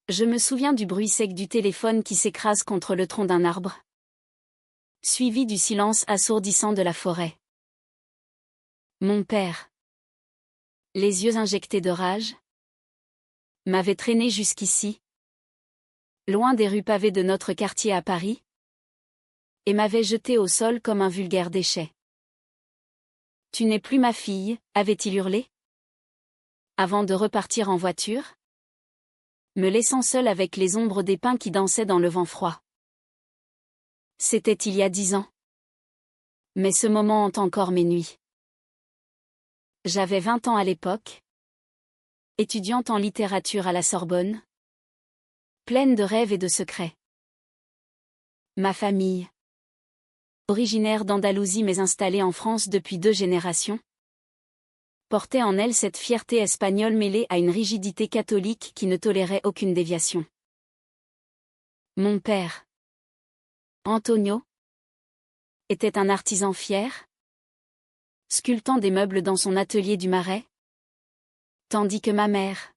Je me souviens du bruit sec du téléphone qui s'écrase contre le tronc d'un arbre, suivi du silence assourdissant de la forêt. Mon père, les yeux injectés de rage, m'avait traîné jusqu'ici, loin des rues pavées de notre quartier à Paris, et m'avait jeté au sol comme un vulgaire déchet. « Tu n'es plus ma fille », avait-il hurlé, avant de repartir en voiture, me laissant seul avec les ombres des pins qui dansaient dans le vent froid. C'était il y a 10 ans. Mais ce moment hante encore mes nuits. J'avais 20 ans à l'époque, étudiante en littérature à la Sorbonne, pleine de rêves et de secrets. Ma famille, originaire d'Andalousie mais installée en France depuis 2 générations, portait en elle cette fierté espagnole mêlée à une rigidité catholique qui ne tolérait aucune déviation. Mon père, Antonio, était un artisan fier, sculptant des meubles dans son atelier du Marais, tandis que ma mère,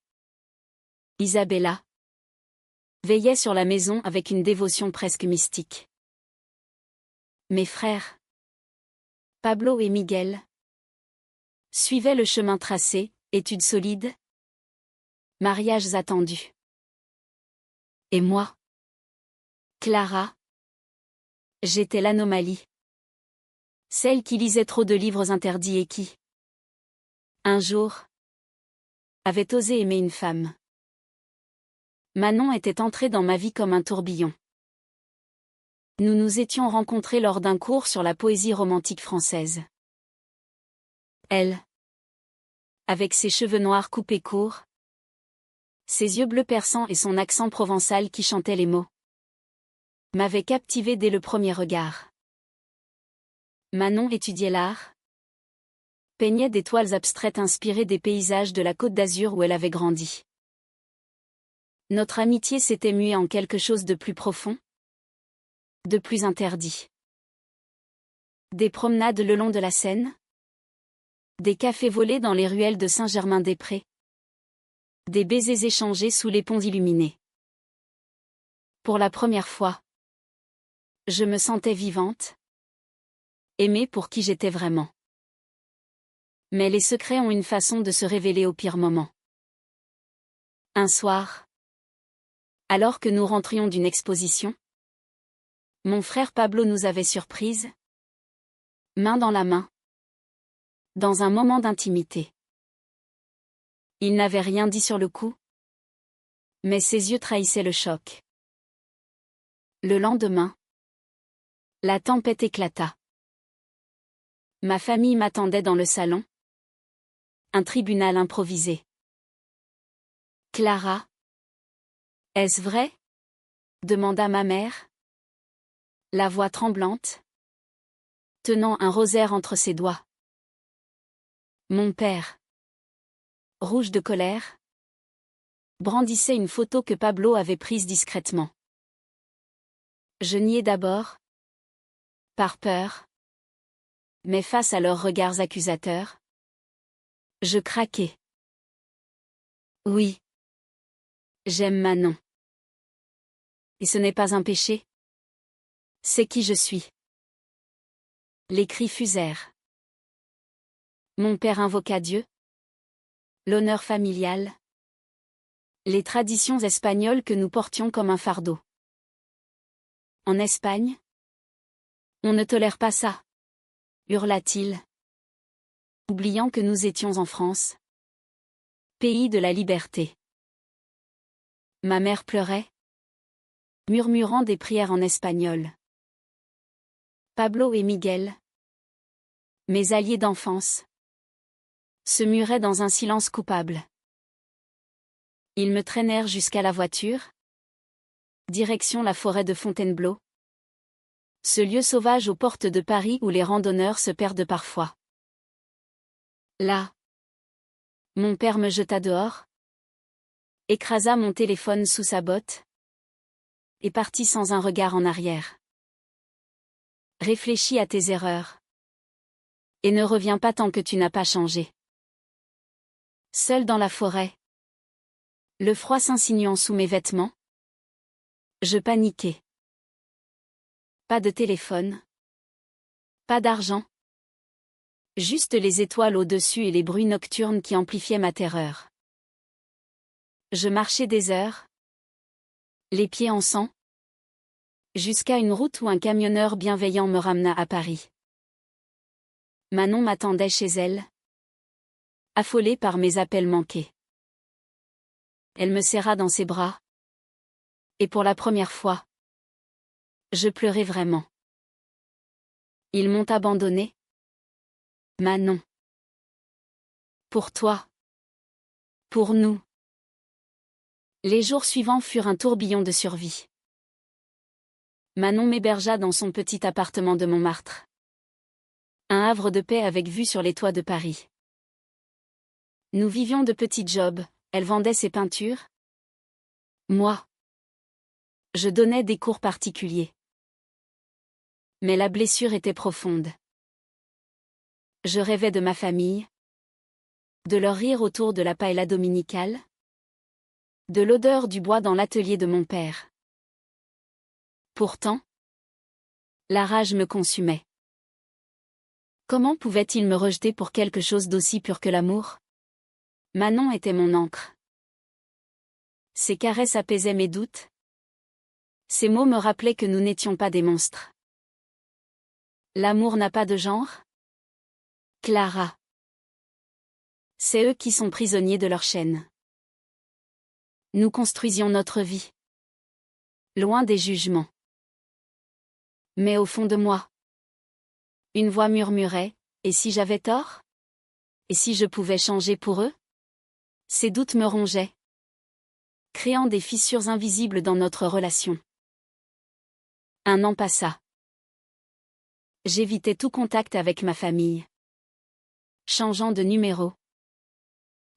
Isabella, veillait sur la maison avec une dévotion presque mystique. Mes frères, Pablo et Miguel, suivaient le chemin tracé, études solides, mariages attendus. Et moi, Clara, j'étais l'anomalie. Celle qui lisait trop de livres interdits et qui, un jour, avait osé aimer une femme. Manon était entrée dans ma vie comme un tourbillon. Nous nous étions rencontrés lors d'un cours sur la poésie romantique française. Elle, avec ses cheveux noirs coupés courts, ses yeux bleus perçants et son accent provençal qui chantait les mots, m'avait captivé dès le premier regard. Manon étudiait l'art, peignait des toiles abstraites inspirées des paysages de la Côte d'Azur où elle avait grandi. Notre amitié s'était muée en quelque chose de plus profond, de plus interdit. Des promenades le long de la Seine, des cafés volés dans les ruelles de Saint-Germain-des-Prés, des baisers échangés sous les ponts illuminés. Pour la première fois, je me sentais vivante, aimée pour qui j'étais vraiment. Mais les secrets ont une façon de se révéler au pire moment. Un soir, alors que nous rentrions d'une exposition, mon frère Pablo nous avait surprises, main dans la main, dans un moment d'intimité. Il n'avait rien dit sur le coup, mais ses yeux trahissaient le choc. Le lendemain, la tempête éclata. Ma famille m'attendait dans le salon. Un tribunal improvisé. Clara, est-ce vrai? Demanda ma mère, la voix tremblante, tenant un rosaire entre ses doigts. Mon père, rouge de colère, brandissait une photo que Pablo avait prise discrètement. Je niai d'abord, par peur, mais face à leurs regards accusateurs, je craquai. Oui, j'aime Manon. Et ce n'est pas un péché. C'est qui je suis. Les cris fusèrent. Mon père invoqua Dieu, l'honneur familial, les traditions espagnoles que nous portions comme un fardeau. En Espagne, on ne tolère pas ça, hurla-t-il, oubliant que nous étions en France, pays de la liberté. Ma mère pleurait, murmurant des prières en espagnol. Pablo et Miguel, mes alliés d'enfance, se muraient dans un silence coupable. Ils me traînèrent jusqu'à la voiture, direction la forêt de Fontainebleau, ce lieu sauvage aux portes de Paris où les randonneurs se perdent parfois. Là, mon père me jeta dehors, écrasa mon téléphone sous sa botte, et partit sans un regard en arrière. Réfléchis à tes erreurs. Et ne reviens pas tant que tu n'as pas changé. Seul dans la forêt, Le froid s'insinuant sous mes vêtements. Je paniquais. Pas de téléphone. Pas d'argent. Juste les étoiles au-dessus et les bruits nocturnes qui amplifiaient ma terreur. Je marchais des heures. Les pieds en sang. Jusqu'à une route où un camionneur bienveillant me ramena à Paris. Manon m'attendait chez elle. Affolée par mes appels manqués. Elle me serra dans ses bras. Et pour la première fois, je pleurais vraiment. Ils m'ont abandonnée. Manon. Pour toi. Pour nous. Les jours suivants furent un tourbillon de survie. Manon m'hébergea dans son petit appartement de Montmartre. Un havre de paix avec vue sur les toits de Paris. Nous vivions de petits jobs, elle vendait ses peintures. Moi. Je donnais des cours particuliers. Mais la blessure était profonde. Je rêvais de ma famille. De leur rire autour de la paella dominicale. De l'odeur du bois dans l'atelier de mon père. Pourtant, la rage me consumait. Comment pouvait-il me rejeter pour quelque chose d'aussi pur que l'amour? Manon était mon ancre. Ses caresses apaisaient mes doutes. Ses mots me rappelaient que nous n'étions pas des monstres. L'amour n'a pas de genre? Clara. C'est eux qui sont prisonniers de leur chaîne. Nous construisions notre vie. Loin des jugements. Mais au fond de moi, une voix murmurait, et si j'avais tort? Et si je pouvais changer pour eux? Ces doutes me rongeaient, créant des fissures invisibles dans notre relation. Un an passa. J'évitais tout contact avec ma famille. Changeant de numéro.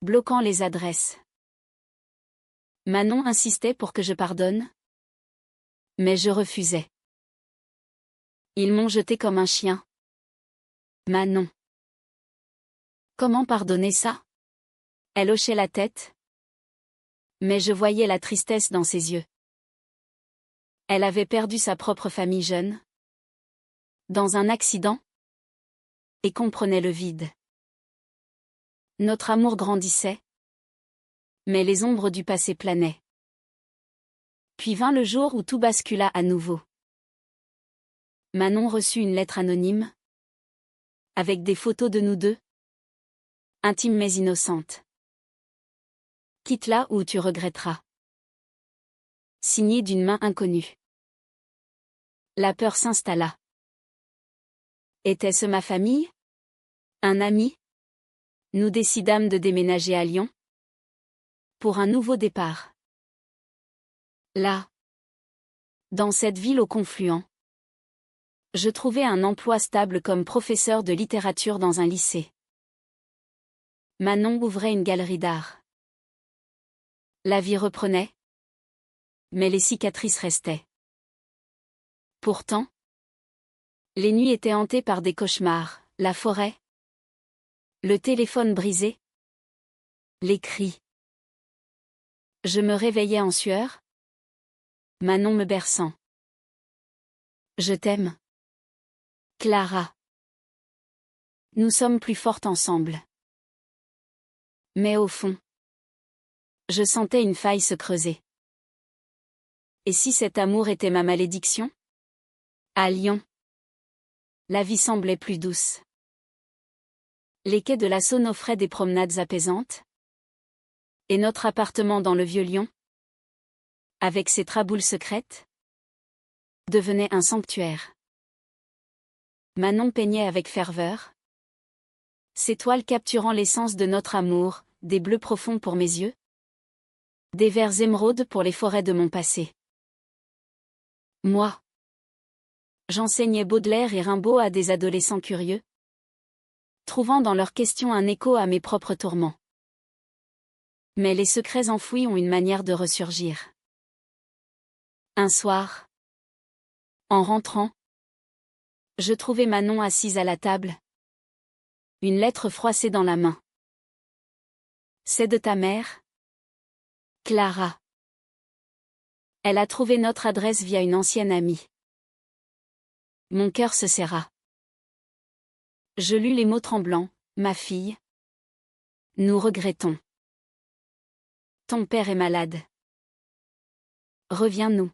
Bloquant les adresses. Manon insistait pour que je pardonne. Mais je refusais. Ils m'ont jeté comme un chien. Manon. Comment pardonner ça? Elle hochait la tête. Mais je voyais la tristesse dans ses yeux. Elle avait perdu sa propre famille jeune. Dans un accident. Et comprenait le vide. Notre amour grandissait. Mais les ombres du passé planaient. Puis vint le jour où tout bascula à nouveau. Manon reçut une lettre anonyme. Avec des photos de nous deux. Intime mais innocente. Quitte là ou tu regretteras. Signé d'une main inconnue. La peur s'installa. Était-ce ma famille? Un ami? Nous décidâmes de déménager à Lyon. Pour un nouveau départ. Là. Dans cette ville au confluent. Je trouvais un emploi stable comme professeur de littérature dans un lycée. Manon ouvrait une galerie d'art. La vie reprenait. Mais les cicatrices restaient. Pourtant, les nuits étaient hantées par des cauchemars, la forêt, le téléphone brisé, les cris. Je me réveillais en sueur. Manon me berçant. Je t'aime. Clara. Nous sommes plus fortes ensemble. Mais au fond, je sentais une faille se creuser. Et si cet amour était ma malédiction? À Lyon, la vie semblait plus douce. Les quais de la Saône offraient des promenades apaisantes. Et notre appartement dans le vieux Lyon, avec ses traboules secrètes, devenait un sanctuaire. Manon peignait avec ferveur. Ses toiles capturant l'essence de notre amour, des bleus profonds pour mes yeux. Des verts émeraudes pour les forêts de mon passé. Moi. J'enseignais Baudelaire et Rimbaud à des adolescents curieux. Trouvant dans leurs questions un écho à mes propres tourments. Mais les secrets enfouis ont une manière de ressurgir. Un soir. En rentrant. Je trouvai Manon assise à la table. Une lettre froissée dans la main. C'est de ta mère? Clara. Elle a trouvé notre adresse via une ancienne amie. Mon cœur se serra. Je lus les mots tremblants. Ma fille. Nous regrettons. Ton père est malade. Reviens-nous.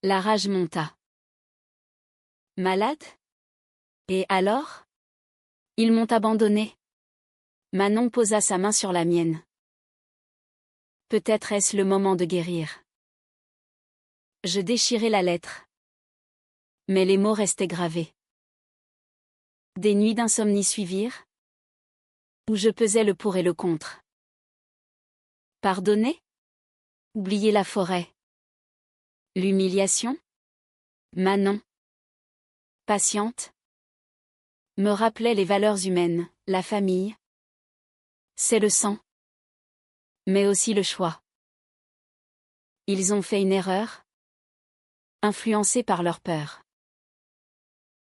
La rage monta. Malade? Et alors? Ils m'ont abandonné. Manon posa sa main sur la mienne. Peut-être est-ce le moment de guérir. Je déchirai la lettre. Mais les mots restaient gravés. Des nuits d'insomnie suivirent, où je pesais le pour et le contre. Pardonner? Oublier la forêt. L'humiliation? Manon. Patiente. Me rappelait les valeurs humaines, la famille. C'est le sang. Mais aussi le choix. Ils ont fait une erreur. Influencés par leur peur.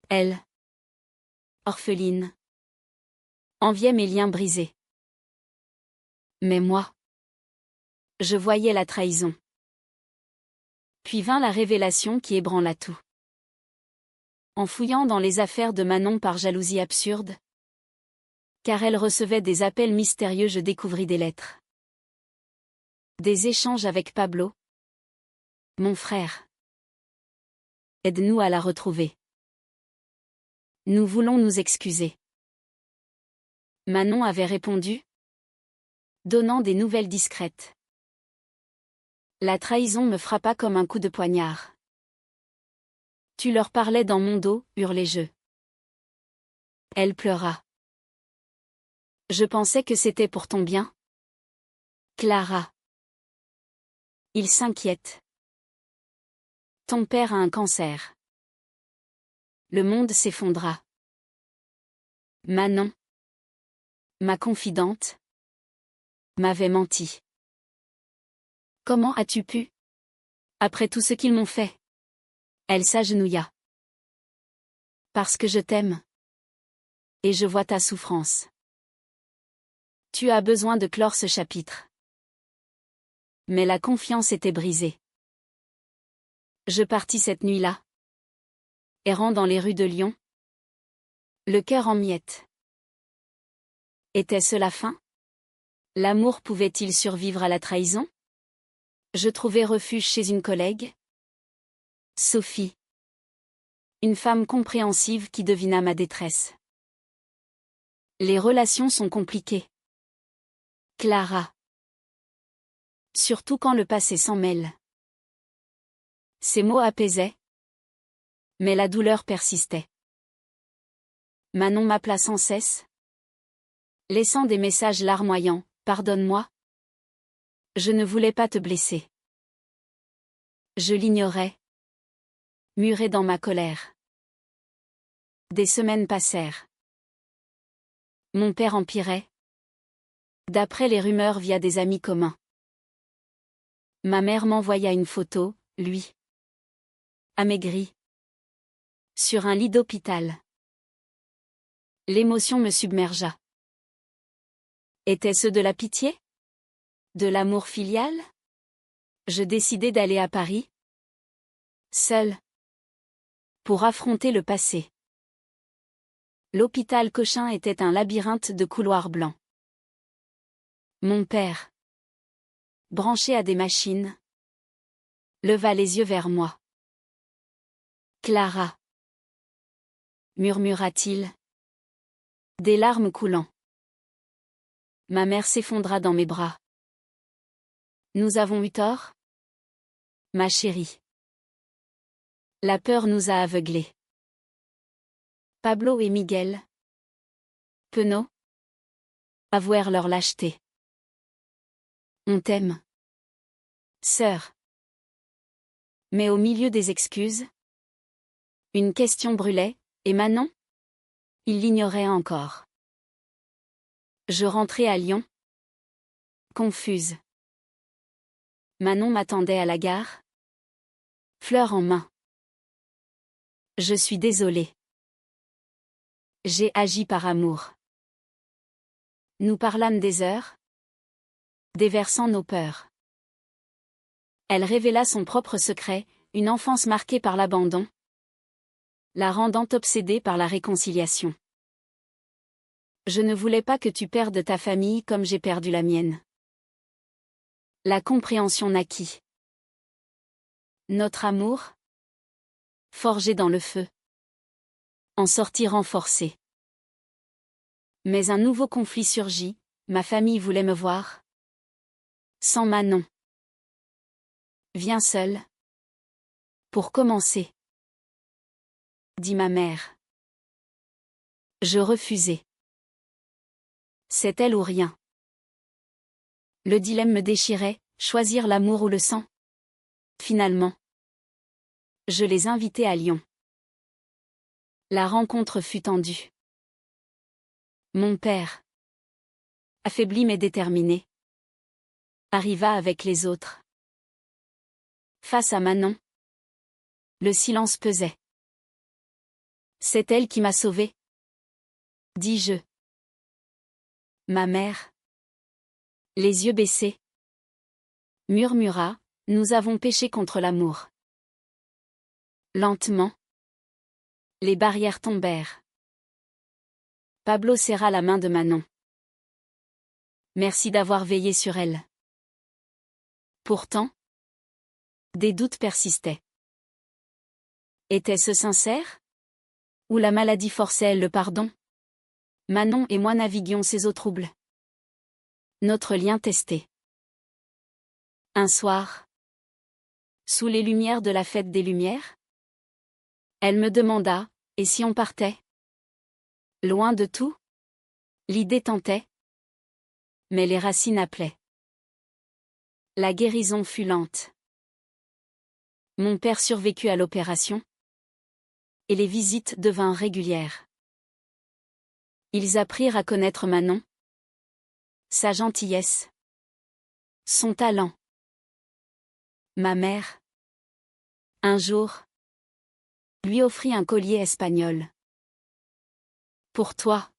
Elle. Orpheline. Enviait mes liens brisés. Mais moi. Je voyais la trahison. Puis vint la révélation qui ébranla tout. En fouillant dans les affaires de Manon par jalousie absurde, car elle recevait des appels mystérieux, je découvris des lettres. Des échanges avec Pablo. Mon frère. Aide-nous à la retrouver. Nous voulons nous excuser. Manon avait répondu, donnant des nouvelles discrètes. La trahison me frappa comme un coup de poignard. Tu leur parlais dans mon dos, hurlai-je. Elle pleura. Je pensais que c'était pour ton bien. Clara. Il s'inquiète. Ton père a un cancer. Le monde s'effondra. Manon. Ma confidente. M'avait menti. Comment as-tu pu? Après tout ce qu'ils m'ont fait. Elle s'agenouilla. Parce que je t'aime. Et je vois ta souffrance. Tu as besoin de clore ce chapitre. Mais la confiance était brisée. Je partis cette nuit-là. Errant dans les rues de Lyon. Le cœur en miettes. Était-ce la fin? L'amour pouvait-il survivre à la trahison? Je trouvai refuge chez une collègue. Sophie. Une femme compréhensive qui devina ma détresse. Les relations sont compliquées. Clara. Surtout quand le passé s'en mêle. Ces mots apaisaient. Mais la douleur persistait. Manon m'appela sans cesse. Laissant des messages larmoyants. Pardonne-moi. Je ne voulais pas te blesser. Je l'ignorais. Muré dans ma colère. Des semaines passèrent. Mon père empirait. D'après les rumeurs via des amis communs. Ma mère m'envoya une photo, lui. Amaigri. Sur un lit d'hôpital. L'émotion me submergea. Était-ce de la pitié? De l'amour filial? Je décidai d'aller à Paris. Seule. Pour affronter le passé. L'hôpital Cochin était un labyrinthe de couloirs blancs. Mon père. Branché à des machines. Leva les yeux vers moi. Clara. Murmura-t-il. Des larmes coulant. Ma mère s'effondra dans mes bras. Nous avons eu tort? Ma chérie. La peur nous a aveuglés. Pablo et Miguel. Penaud. Avouèrent leur lâcheté. On t'aime. Sœur. Mais au milieu des excuses, une question brûlait, et Manon? Il l'ignorait encore. Je rentrai à Lyon. Confuse. Manon m'attendait à la gare. Fleur en main. Je suis désolée. J'ai agi par amour. Nous parlâmes des heures. déversant nos peurs. Elle révéla son propre secret, une enfance marquée par l'abandon, la rendant obsédée par la réconciliation. Je ne voulais pas que tu perdes ta famille comme j'ai perdu la mienne. La compréhension naquit. Notre amour, forgé dans le feu, en sortit renforcé. Mais un nouveau conflit surgit, ma famille voulait me voir. Sans Manon. Viens seule. Pour commencer. Dit ma mère. Je refusai. C'est elle ou rien. Le dilemme me déchirait, choisir l'amour ou le sang. Finalement, je les invitai à Lyon. La rencontre fut tendue. Mon père, affaibli mais déterminé, arriva avec les autres. Face à Manon, le silence pesait. C'est elle qui m'a sauvé, dis-je. Ma mère, les yeux baissés, murmura, nous avons péché contre l'amour. Lentement, les barrières tombèrent. Pablo serra la main de Manon. Merci d'avoir veillé sur elle. Pourtant, des doutes persistaient. Était-ce sincère? Ou la maladie forçait le pardon? Manon et moi naviguions ces eaux troubles. Notre lien testé. Un soir, sous les lumières de la fête des Lumières, elle me demanda, et si on partait? Loin de tout? L'idée tentait. Mais les racines appelaient. La guérison fut lente. Mon père survécut à l'opération. Et les visites devinrent régulières. Ils apprirent à connaître Manon. Sa gentillesse. Son talent. Ma mère, un jour, lui offrit un collier espagnol. Pour toi,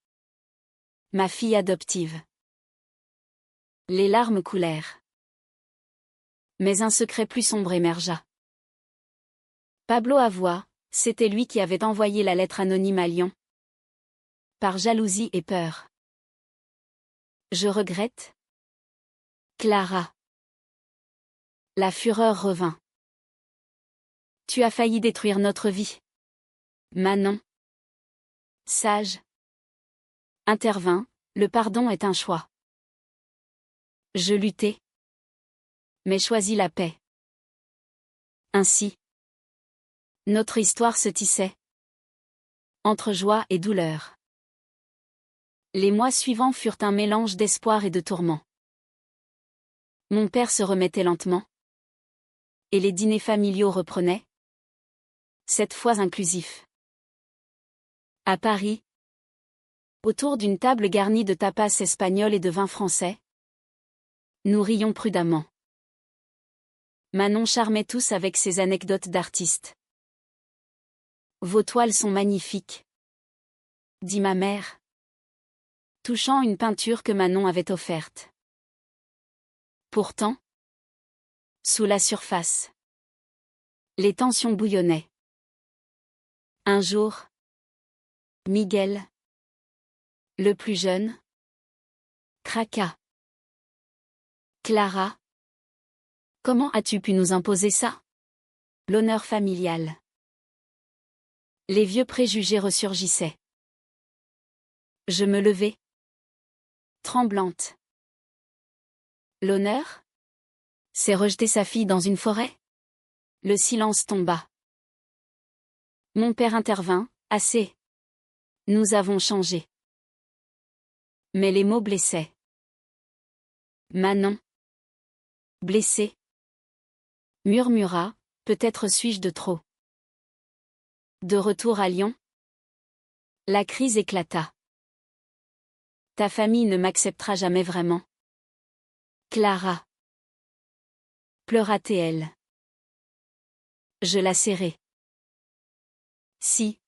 ma fille adoptive. Les larmes coulèrent. Mais un secret plus sombre émergea. Pablo avoua, c'était lui qui avait envoyé la lettre anonyme à Lyon. Par jalousie et peur. Je regrette. Clara. La fureur revint. Tu as failli détruire notre vie. Manon, sage, intervint, le pardon est un choix. Je luttai. Mais choisis la paix. Ainsi, notre histoire se tissait. Entre joie et douleur. Les mois suivants furent un mélange d'espoir et de tourment. Mon père se remettait lentement. Et les dîners familiaux reprenaient. Cette fois inclusifs. À Paris, autour d'une table garnie de tapas espagnols et de vin français, nous rions prudemment. Manon charmait tous avec ses anecdotes d'artiste. Vos toiles sont magnifiques, dit ma mère, touchant une peinture que Manon avait offerte. Pourtant, sous la surface, les tensions bouillonnaient. Un jour, Miguel, le plus jeune, craqua. Clara, comment as-tu pu nous imposer ça? L'honneur familial. Les vieux préjugés ressurgissaient. Je me levai, tremblante. L'honneur? C'est rejeter sa fille dans une forêt? Le silence tomba. Mon père intervint, assez. Nous avons changé. Mais les mots blessaient. Manon, blessée, murmura, peut-être suis-je de trop. De retour à Lyon, la crise éclata. Ta famille ne m'acceptera jamais vraiment. Clara. Pleura-t-elle. Je la serrai. Si.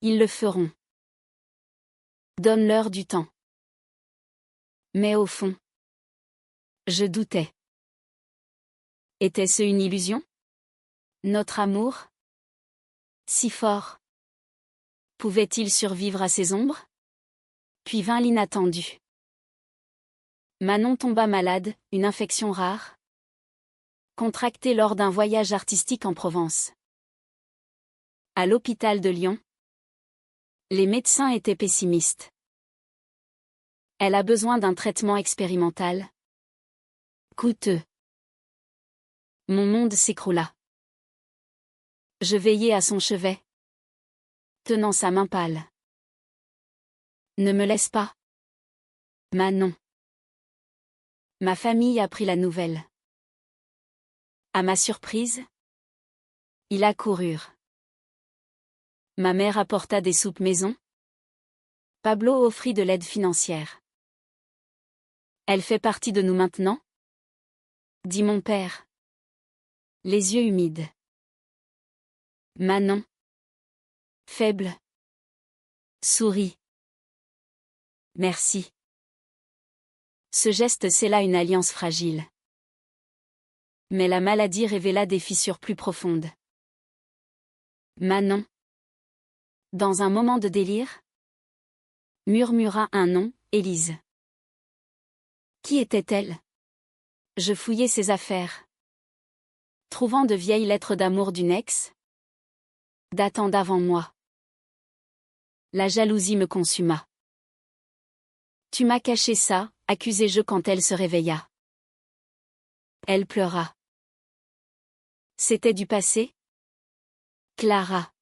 Ils le feront. Donne-leur du temps. Mais au fond, Je doutais. Était-ce une illusion? Notre amour? Si fort. Pouvait-il survivre à ces ombres? Puis vint l'inattendu. Manon tomba malade, une infection rare, contractée lors d'un voyage artistique en Provence. À l'hôpital de Lyon, les médecins étaient pessimistes. Elle a besoin d'un traitement expérimental, coûteux. Mon monde s'écroula. Je veillais à son chevet, tenant sa main pâle. Ne me laisse pas. Manon. Ma famille apprit la nouvelle. À ma surprise, ils accoururent. Ma mère apporta des soupes maison. Pablo offrit de l'aide financière. Elle fait partie de nous maintenant? Dit mon père. Les yeux humides. Manon. Faible. Sourit. Merci. Ce geste scella une alliance fragile. Mais la maladie révéla des fissures plus profondes. Manon. Dans un moment de délire, murmura un nom, Élise. Qui était-elle? Je fouillai ses affaires. Trouvant de vieilles lettres d'amour d'une ex, datant d'avant moi. La jalousie me consuma. Tu m'as caché ça, accusai-je quand elle se réveilla. Elle pleura. C'était du passé? Clara.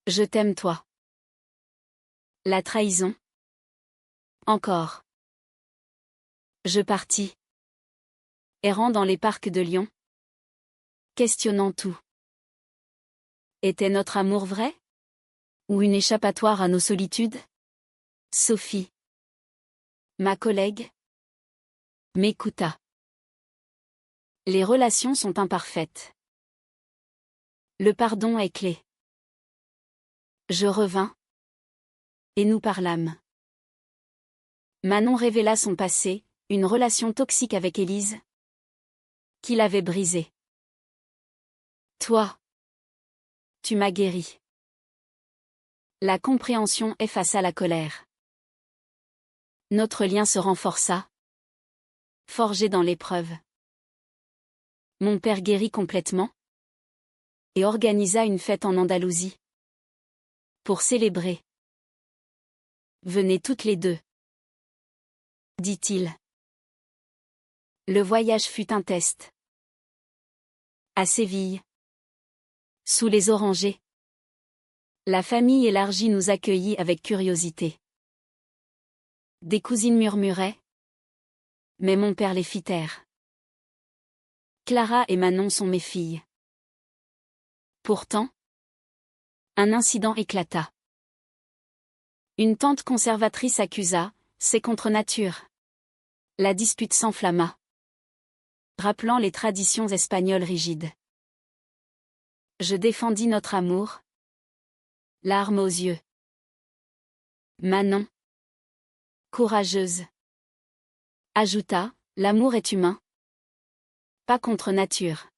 Je t'aime toi. La trahison? Encore. Je partis. Errant dans les parcs de Lyon. Questionnant tout. Était notre amour vrai? Ou une échappatoire à nos solitudes? Sophie. Ma collègue. M'écouta. Les relations sont imparfaites. Le pardon est clé. Je revins. Et nous parlâmes. Manon révéla son passé, une relation toxique avec Élise, qui l'avait brisée. Toi. Tu m'as guéri. La compréhension effaça la colère. Notre lien se renforça, forgé dans l'épreuve. Mon père guérit complètement et organisa une fête en Andalousie pour célébrer. Venez toutes les deux, dit-il. Le voyage fut un test. À Séville, sous les orangers, la famille élargie nous accueillit avec curiosité. Des cousines murmuraient, mais mon père les fit taire. Clara et Manon sont mes filles. Pourtant, un incident éclata. Une tante conservatrice accusa, c'est contre nature. La dispute s'enflamma, rappelant les traditions espagnoles rigides. Je défendis notre amour, larmes aux yeux. Manon, courageuse, ajouta, l'amour est humain, pas contre nature.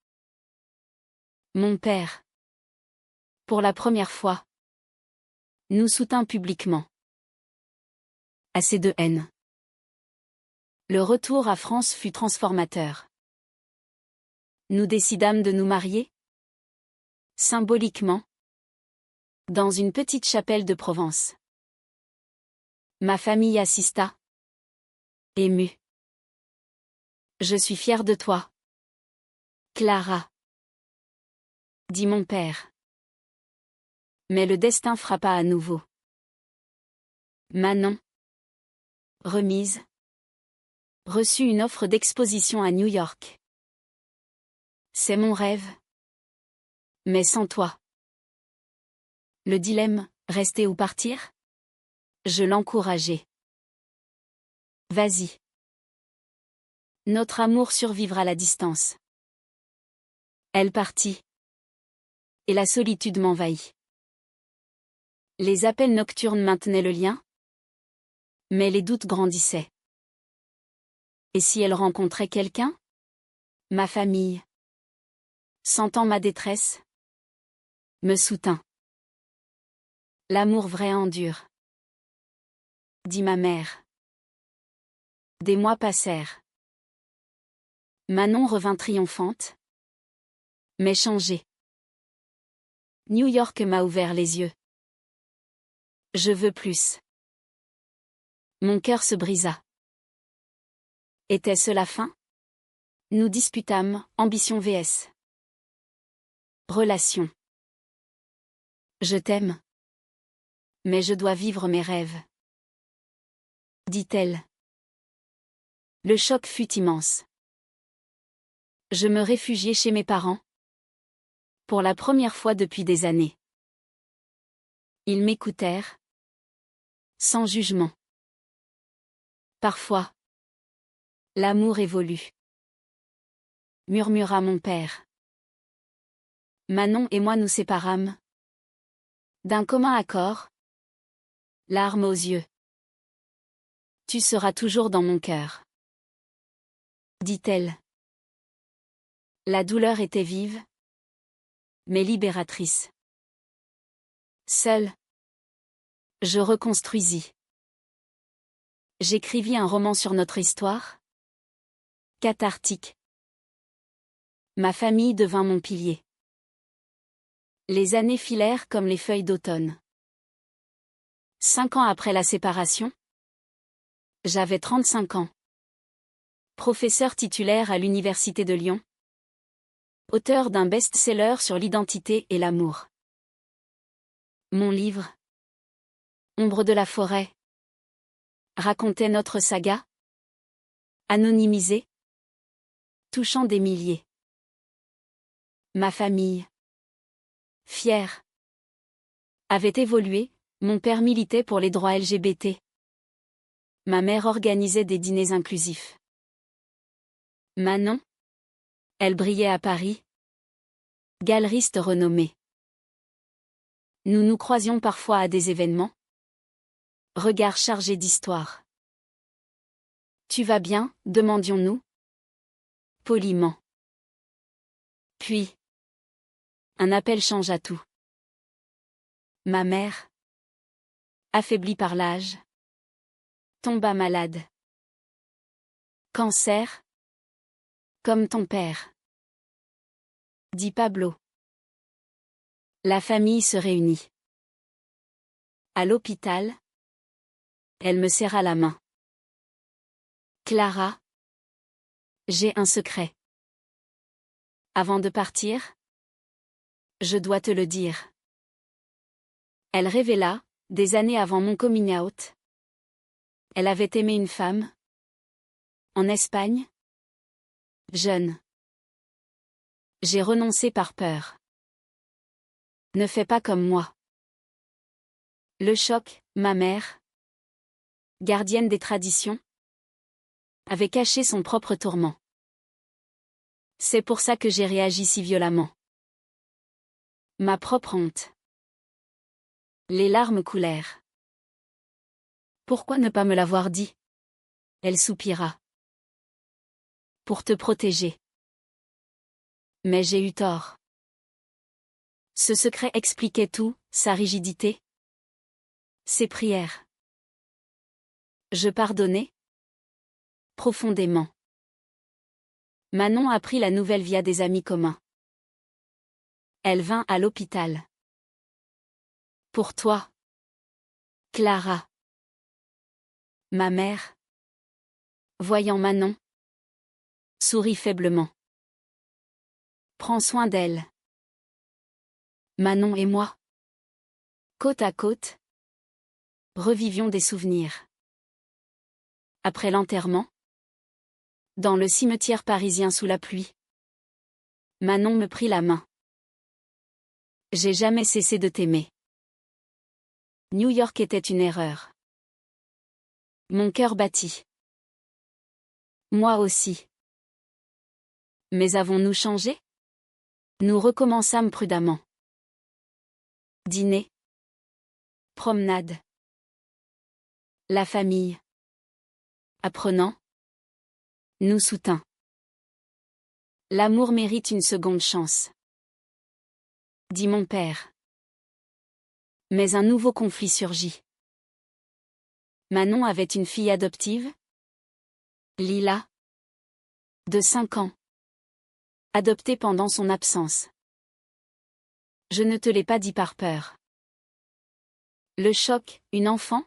Mon père, pour la première fois, nous soutint publiquement. Assez de haine. Le retour à France fut transformateur. Nous décidâmes de nous marier, symboliquement, dans une petite chapelle de Provence. Ma famille assista, émue. Je suis fière de toi, Clara, dit mon père. Mais le destin frappa à nouveau. Manon, remise, reçut une offre d'exposition à New York. C'est mon rêve. Mais sans toi. Le dilemme, rester ou partir? Je l'encourageai. Vas-y. Notre amour survivra à la distance. Elle partit. Et la solitude m'envahit. Les appels nocturnes maintenaient le lien, mais les doutes grandissaient. Et si elle rencontrait quelqu'un? Ma famille, sentant ma détresse, me soutint. L'amour vrai endure, dit ma mère. Des mois passèrent. Manon revint triomphante, mais changée. New York m'a ouvert les yeux. Je veux plus. Mon cœur se brisa. Était-ce la fin? Nous disputâmes, ambition vs. Relation. Je t'aime. Mais je dois vivre mes rêves. Dit-elle. Le choc fut immense. Je me réfugiai chez mes parents. Pour la première fois depuis des années. Ils m'écoutèrent. Sans jugement. Parfois. L'amour évolue. Murmura mon père. Manon et moi nous séparâmes. D'un commun accord. Larmes aux yeux. Tu seras toujours dans mon cœur. Dit-elle. La douleur était vive. Mais libératrice. Seule. Je reconstruisis. J'écrivis un roman sur notre histoire. Cathartique. Ma famille devint mon pilier. Les années filèrent comme les feuilles d'automne. 5 ans après la séparation. J'avais 35 ans. Professeur titulaire à l'Université de Lyon. Auteur d'un best-seller sur l'identité et l'amour. Mon livre, Ombre de la forêt, racontait notre saga. Anonymisé. Touchant des milliers. Ma famille, fière, avait évolué. Mon père militait pour les droits LGBT. Ma mère organisait des dîners inclusifs. Manon, elle brillait à Paris. Galeriste renommée. Nous nous croisions parfois à des événements. Regard chargé d'histoire. Tu vas bien, demandions-nous. Poliment. Puis. Un appel changea tout. Ma mère, affaiblie par l'âge, tomba malade. Cancer. Comme ton père. Dit Pablo. La famille se réunit. À l'hôpital. Elle me serra la main. Clara. J'ai un secret. Avant de partir. Je dois te le dire. Elle révéla, des années avant mon coming out. Elle avait aimé une femme. En Espagne. Jeune. J'ai renoncé par peur. Ne fais pas comme moi. Le choc, ma mère, gardienne des traditions, avait caché son propre tourment. C'est pour ça que j'ai réagi si violemment. Ma propre honte. Les larmes coulèrent. Pourquoi ne pas me l'avoir dit? Elle soupira. Pour te protéger. Mais j'ai eu tort. Ce secret expliquait tout, sa rigidité. Ses prières. Je pardonnais. Profondément. Manon apprit la nouvelle via des amis communs. Elle vint à l'hôpital. Pour toi. Clara. Ma mère. Voyant Manon. Sourit faiblement. Prends soin d'elle. Manon et moi. Côte à côte. Revivions des souvenirs. Après l'enterrement. Dans le cimetière parisien sous la pluie. Manon me prit la main. J'ai jamais cessé de t'aimer. New York était une erreur. Mon cœur battit. Moi aussi. Mais avons-nous changé? Nous recommençâmes prudemment. Dîner. Promenade. La famille. Apprenant. nous soutint. L'amour mérite une seconde chance, dit mon père. Mais un nouveau conflit surgit. Manon avait une fille adoptive, Lila, de 5 ans, adoptée pendant son absence. Je ne te l'ai pas dit par peur. Le choc, une enfant?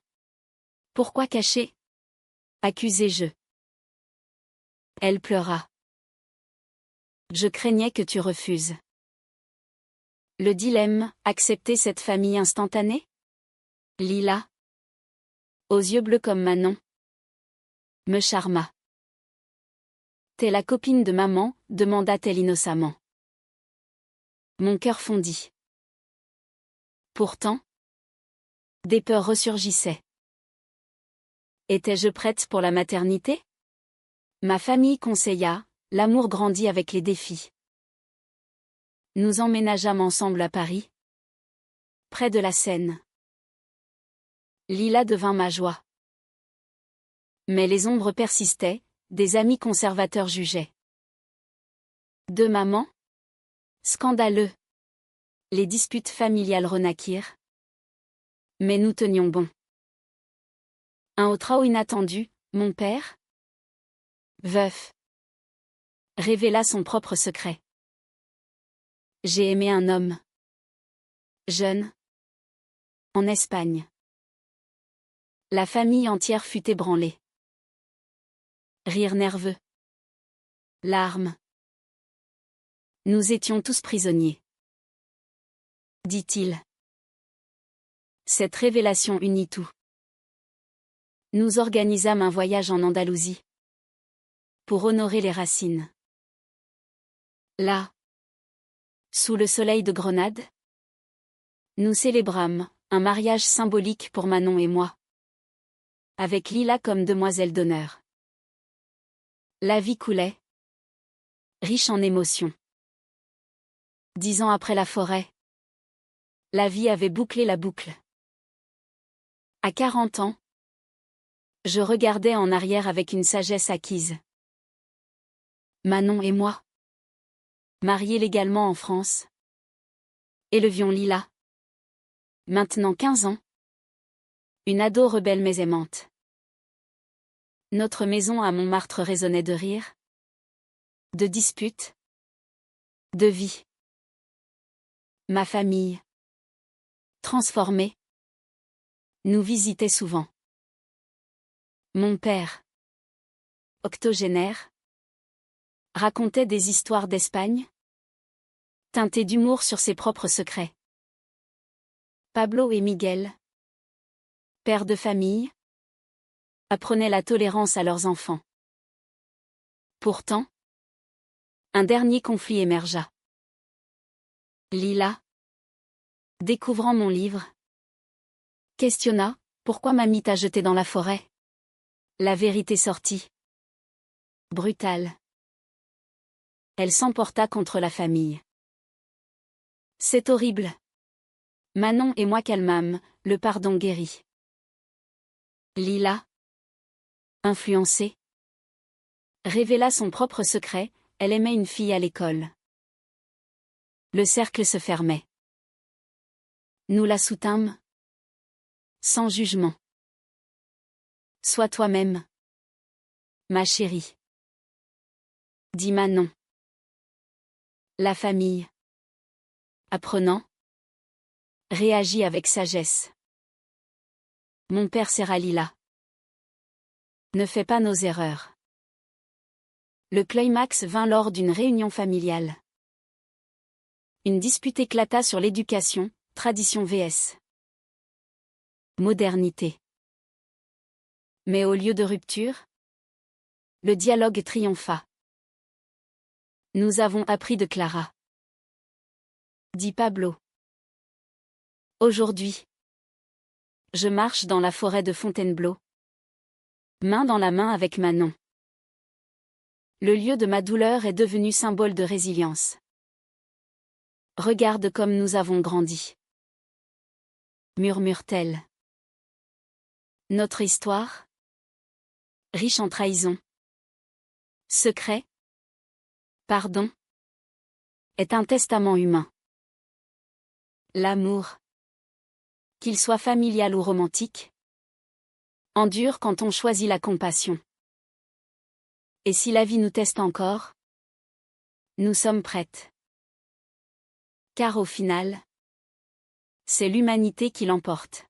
Pourquoi cacher? Accusai-je. Elle pleura. Je craignais que tu refuses. Le dilemme, accepter cette famille instantanée? Lila, aux yeux bleus comme Manon, me charma. T'es la copine de maman, demanda-t-elle innocemment. Mon cœur fondit. Pourtant, des peurs ressurgissaient. Étais-je prête pour la maternité? Ma famille conseilla, l'amour grandit avec les défis. Nous emménageâmes ensemble à Paris, près de la Seine. Lila devint ma joie. Mais les ombres persistaient, des amis conservateurs jugeaient. Deux mamans? Scandaleux. Les disputes familiales renaquirent. Mais nous tenions bon. Un autre inattendu, mon père, veuf, révéla son propre secret. J'ai aimé un homme. Jeune. En Espagne. La famille entière fut ébranlée. Rire nerveux. Larmes. Nous étions tous prisonniers. Dit-il. Cette révélation unit tout. Nous organisâmes un voyage en Andalousie. Pour honorer les racines. Là. Sous le soleil de Grenade. Nous célébrâmes un mariage symbolique pour Manon et moi. Avec Lila comme demoiselle d'honneur. La vie coulait. Riche en émotions. 10 ans après la forêt. La vie avait bouclé la boucle. À 40 ans. Je regardais en arrière avec une sagesse acquise. Manon et moi. Mariés légalement en France. Élevions Lila. Maintenant 15 ans. Une ado rebelle mais aimante. Notre maison à Montmartre résonnait de rire. De disputes. De vie. Ma famille. Transformée. Nous visitait souvent. Mon père. Octogénaire. Racontait des histoires d'Espagne. Teinté d'humour sur ses propres secrets. Pablo et Miguel. Pères de famille. Apprenaient la tolérance à leurs enfants. Pourtant. Un dernier conflit émergea. Lila. Découvrant mon livre. Questionna, pourquoi mamie t'a jeté dans la forêt? La vérité sortit. Brutale. Elle s'emporta contre la famille. C'est horrible. Manon et moi calmâmes, le pardon guérit. Lila. Influencée. Révéla son propre secret, elle aimait une fille à l'école. Le cercle se fermait. Nous la soutînmes. Sans jugement. Sois toi-même. Ma chérie. Dit Manon. La famille. Apprenant. Réagit avec sagesse. Mon père serra Lila. Ne fais pas nos erreurs. Le climax vint lors d'une réunion familiale. Une dispute éclata sur l'éducation, tradition vs. modernité. Mais au lieu de rupture, le dialogue triompha. Nous avons appris de Clara. Dit Pablo. Aujourd'hui, je marche dans la forêt de Fontainebleau. Main dans la main avec Manon. Le lieu de ma douleur est devenu symbole de résilience. Regarde comme nous avons grandi. Murmure-t-elle. Notre histoire, riche en trahison, Secret. Pardon. Est un testament humain. L'amour, qu'il soit familial ou romantique, endure quand on choisit la compassion. Et si la vie nous teste encore, nous sommes prêtes. Car au final, c'est l'humanité qui l'emporte.